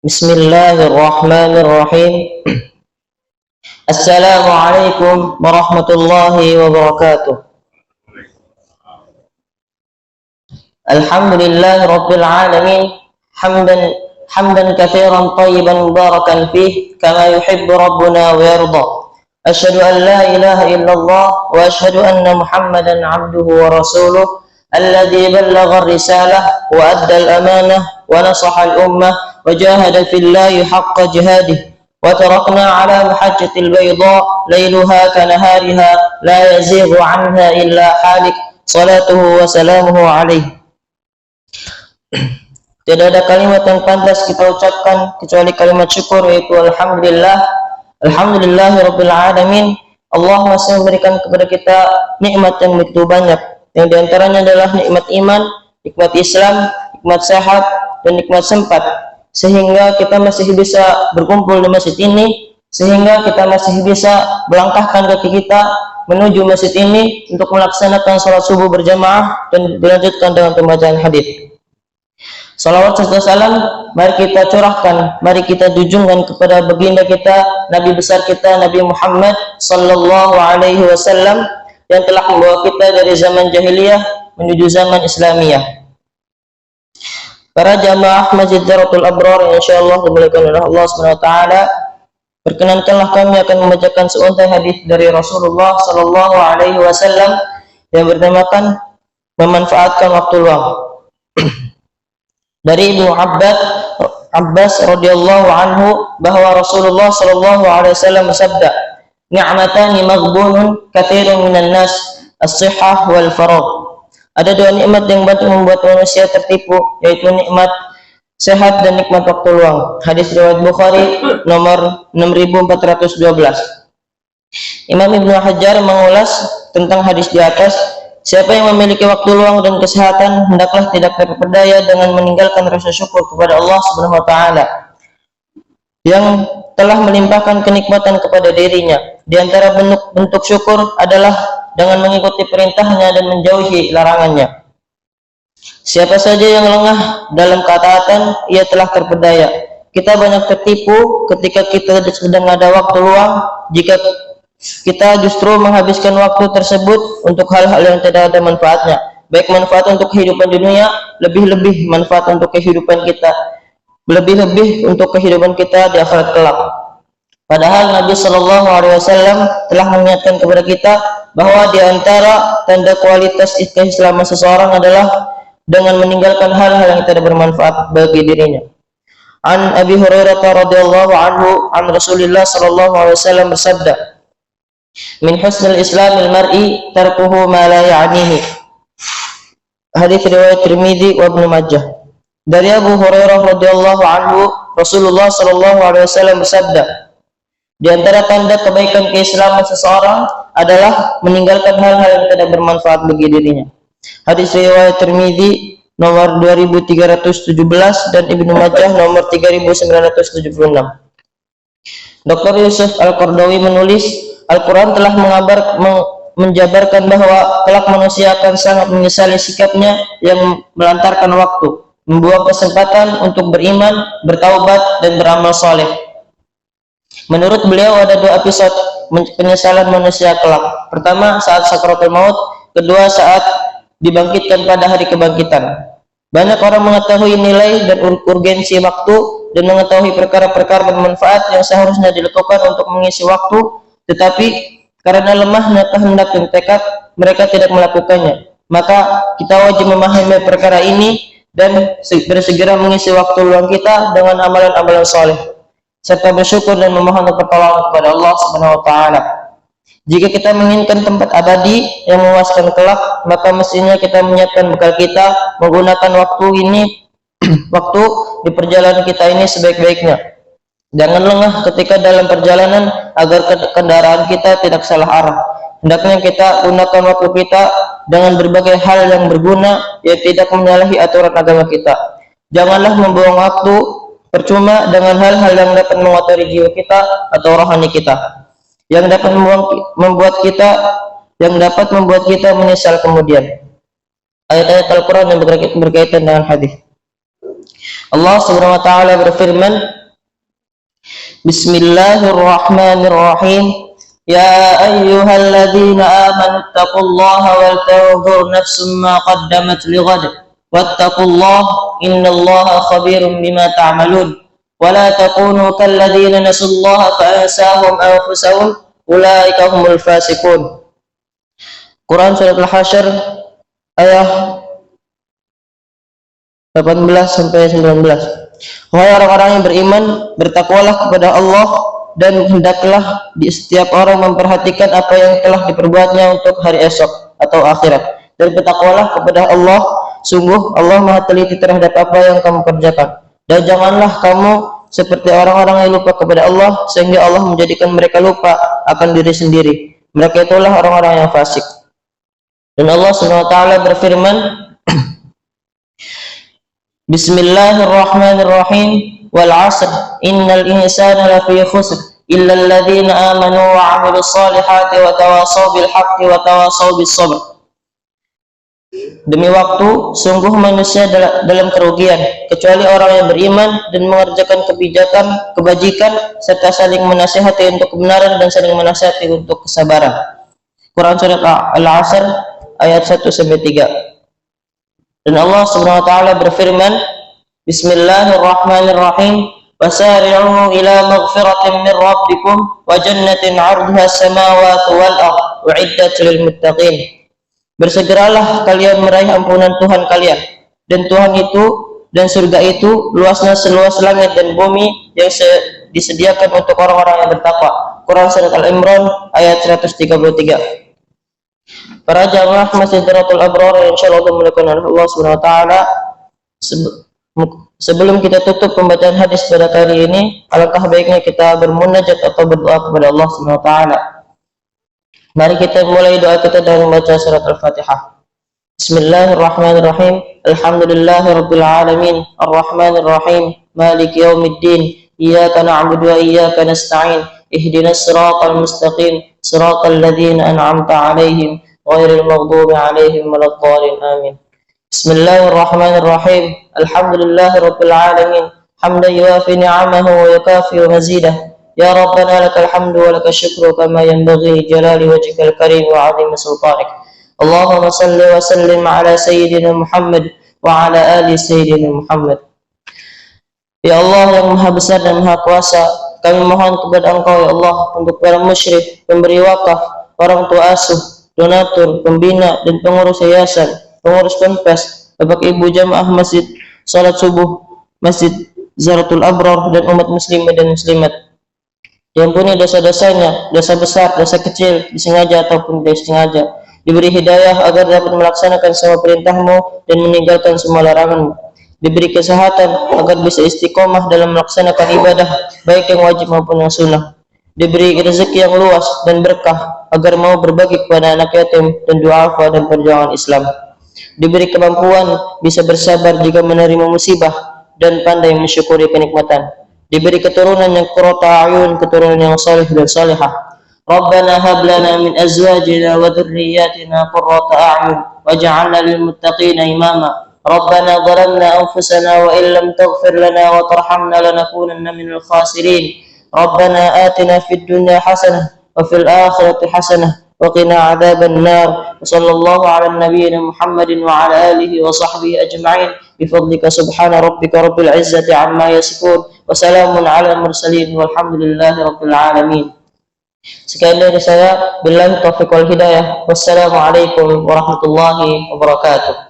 Bismillahirrahmanirrahim. Assalamualaikum warahmatullahi wabarakatuh. Alhamdulillahi rabbil alamin. Hamdan katsiran tayyiban mubarakan fih kama yuhibbu rabbuna wa yarda. Asyhadu an la ilaha illallah wa asyhadu anna Muhammadan abduhu wa rasuluh alladzi ballagha ar-risalah wa adda al-amanah wa nasaha al-ummah وجاهد في الله حق جهاده وتركنا على محجة البيضاء ليلها كنهارها لا يزيغ عنها إلا حالك صلاته وسلامه عليه. Tidak ada kalimat yang pantas kita ucapkan kecuali kalimat syukur, yaitu alhamdulillah. Alhamdulillahirabbil alamin. Allah masih memberikan kepada kita nikmat yang begitu banyak, yang diantaranya adalah nikmat iman, nikmat Islam, nikmat sehat, dan nikmat sempat, sehingga kita masih bisa berkumpul di masjid ini, sehingga kita masih bisa melangkahkan kaki kita menuju masjid ini untuk melaksanakan sholat subuh berjamaah dan dilanjutkan dengan pembacaan hadits. Salawat serta salam mari kita curahkan, mari kita junjungkan kepada baginda kita, Nabi besar kita, Nabi Muhammad sallallahu alaihi wasallam, yang telah membawa kita dari zaman jahiliyah menuju zaman Islamiyah. Para jamaah Masjid Darul Abrar yang insyaallah dimuliakan oleh Allah Subhanahu wa taala, perkenankanlah kami akan membacakan seuntai hadis dari Rasulullah sallallahu alaihi wasallam yang bertemakan memanfaatkan waktu luang. Dari Ibnu Abbas radhiyallahu anhu bahwa Rasulullah sallallahu alaihi wasallam bersabda, "Ni'matani maghbunun katsirun minan nas, as-sihhah wal faragh." Ada dua nikmat yang banyak membuat manusia tertipu, yaitu nikmat sehat dan nikmat waktu luang. Hadis riwayat Bukhari nomor 6412. Imam Ibnu Hajar mengulas tentang hadis di atas. Siapa yang memiliki waktu luang dan kesehatan, hendaklah tidak terpedaya dengan meninggalkan rasa syukur kepada Allah Subhanahu wa taala yang telah melimpahkan kenikmatan kepada dirinya. Di antara bentuk syukur adalah dengan mengikuti perintahnya dan menjauhi larangannya. Siapa saja yang lengah dalam ketaatan, ia telah terpedaya. Kita banyak tertipu ketika kita sedang ada waktu luang, jika kita justru menghabiskan waktu tersebut untuk hal-hal yang tidak ada manfaatnya, baik manfaat untuk kehidupan dunia, lebih-lebih manfaat untuk kehidupan kita, lebih-lebih untuk kehidupan kita di akhirat kelak. Padahal Nabi Shallallahu Alaihi Wasallam telah mengingatkan kepada kita bahwa di antara tanda kualitas keislaman seseorang adalah dengan meninggalkan hal-hal yang tidak bermanfaat bagi dirinya. An Abi Hurairah radhiyallahu anhu an Rasulillah Shallallahu Alaihi Wasallam bersabda, "Min husnil Islamil mar'i tarkuhu ma la ya'nihi." Hadis riwayat Tirmidzi wa Ibnu Majah. Dari Abu Hurairah radhiyallahu anhu, Rasulullah Shallallahu Alaihi Wasallam bersabda, di antara tanda kebaikan keislaman seseorang adalah meninggalkan hal-hal yang tidak bermanfaat bagi dirinya. Hadis riwayat Tirmidzi nomor 2317 dan Ibnu Majah nomor 3976. Dr. Yusuf Al-Qardawi menulis, Al-Quran telah menjabarkan bahwa kelak manusia akan sangat menyesali sikapnya yang melantarkan waktu, membuang kesempatan untuk beriman, bertaubat, dan beramal soleh. Menurut beliau ada dua episode penyesalan manusia kelak. Pertama saat sakaratul maut, kedua saat dibangkitkan pada hari kebangkitan. Banyak orang mengetahui nilai dan urgensi waktu dan mengetahui perkara-perkara bermanfaat yang seharusnya dilakukan untuk mengisi waktu, tetapi karena lemahnya kehendak dan tekad, mereka tidak melakukannya. Maka kita wajib memahami perkara ini dan bersegera mengisi waktu luang kita dengan amalan-amalan soleh, serta bersyukur dan memohon pertolongan kepada Allah Subhanahu wa taala. Jika kita menginginkan tempat abadi yang memuaskan kelak, maka mestinya kita menyiapkan bekal kita, menggunakan waktu ini waktu di perjalanan kita ini sebaik-baiknya. Jangan lengah ketika dalam perjalanan agar kendaraan kita tidak salah arah. Hendaknya kita gunakan waktu kita dengan berbagai hal yang berguna, yang tidak menyalahi aturan agama kita. Janganlah membuang waktu percuma dengan hal-hal yang dapat mengotori jiwa kita atau rohani kita, yang dapat membuat kita menyesal kemudian. Ayat-ayat Al-Quran yang berkaitan dengan hadis. Allah Subhanahu wa taala berfirman, Bismillahirrahmanirrahim. Ya ayyuhalladzina amanu taqullaha wal tanzur nafsum ma qaddamat lighad wattaqullaha innallaha khabirum bima ta'malun wa la takunu kalladzina nasullaha fa ansahum anfusahum ulaika humul fasiqun. Quran surat Al-Hasyr ayat 18 sampai 19. Wahai orang-orang yang beriman, bertakwalah kepada Allah dan hendaklah di setiap orang memperhatikan apa yang telah diperbuatnya untuk hari esok atau akhirat. Dan bertakwalah kepada Allah, sungguh Allah Maha teliti terhadap apa yang kamu kerjakan. Dan janganlah kamu seperti orang-orang yang lupa kepada Allah sehingga Allah menjadikan mereka lupa akan diri sendiri. Mereka itulah orang-orang yang fasik. Dan Allah Subhanahu wa taala berfirman, Bismillahirrahmanirrahim. Wal 'asr innal insana lafi khusr illa alladhina amanu wa 'amilus solihati wa tawasaw bil haqqi wa tawasaw bis sabr. Demi waktu, sungguh manusia dalam kerugian kecuali orang yang beriman dan mengerjakan kebajikan serta saling menasihati untuk kebenaran dan saling menasihati untuk kesabaran. Quran surat Al-'Asr ayat 1 sampai 3. Dan Allah Subhanahu wa taala berfirman, Bismillahirrahmanirrahim. Wasari'u ila maghfiratin min rabbikum wa jannatin 'arduha as-samawati wal ardh u'iddat lil muttaqin. Bersegeralah kalian meraih ampunan Tuhan kalian, dan Tuhan itu dan surga itu luasnya seluas langit dan bumi yang disediakan untuk orang-orang yang bertakwa. Quran surat Al-Imran ayat 133. Para jamaah Masjid Darul Abrar yang insyaallah dimuliakan oleh Allah Subhanahu wa taala, sebelum kita tutup pembacaan hadis pada kali ini, alangkah baiknya kita bermunajat atau berdoa kepada Allah Subhanahu wa taala. Mari kita mulai doa kita dengan membaca surat Al-Fatihah. Bismillahirrahmanirrahim. Alhamdulillahirabbil alamin, arrahmanir rahim, maliki yaumiddin. Iyyaka na'budu wa iyyaka nasta'in. Ihdinas siratal mustaqim, siratal ladzina an'amta 'alaihim ghairil maghdubi 'alaihim waladdallin. Amin. Bismillahirrahmanirrahim. Alhamdulillahirabbil alamin, hamdan yuwafi ni'amahu wa yukafi mazidah. Ya Rabbana lakal hamdu wa lakal syukru kama yanbaghi jalali wajhikal karim wa 'azimi sultanik. Allahumma salli wa sallim ala sayyidina Muhammad wa ala ali sayyidina Muhammad. Ya Allah yang Maha Besar dan Maha Kuasa, kami mohon kepada Engkau ya Allah untuk para musyrik, pemberi wakaf, orang tua asuh, donatur, pembina dan pengurus yayasan, pengurus ponpes, Bapak Ibu jamaah masjid salat subuh, Masjid Zaratul Abrar dan umat muslimin dan muslimat. Diampuni dosa-dosanya, dosa besar, dosa kecil, disengaja ataupun tidak disengaja. Diberi hidayah agar dapat melaksanakan semua perintah-Mu dan meninggalkan semua larangan-Mu. Diberi kesehatan agar bisa istiqomah dalam melaksanakan ibadah, baik yang wajib maupun yang sunnah. Diberi rezeki yang luas dan berkah agar mau berbagi kepada anak yatim dan duafa dan perjuangan Islam. Diberi kemampuan bisa bersabar jika menerima musibah dan pandai mensyukuri kenikmatan. Diberi keturunan yang qurrata a'yun, keturunan yang saleh dan salihah. Rabbana hab lana min azwajina wa dhurriyyatina qurrata a'yun waj'alna lil muttaqina imama. Rabbana zalamna anfusana wa illam taghfir lana wa tarhamna lanakunanna minal khasirin. Rabbana atina fid dunya hasanah wa fil akhirati hasanah wa qina adzaban nar. Sallallahu ala nabiyyina Muhammadin wa ala alihi wa sahbihi ajma'in. Bifadlika subhana rabbika rabbil izzati amma yasifun wa salamun ala mursalin walhamdulillahi rabbil alamin. Sekian dari saya, billahi taufiq wal hidayah. Wassalamualaikum warahmatullahi wabarakatuh.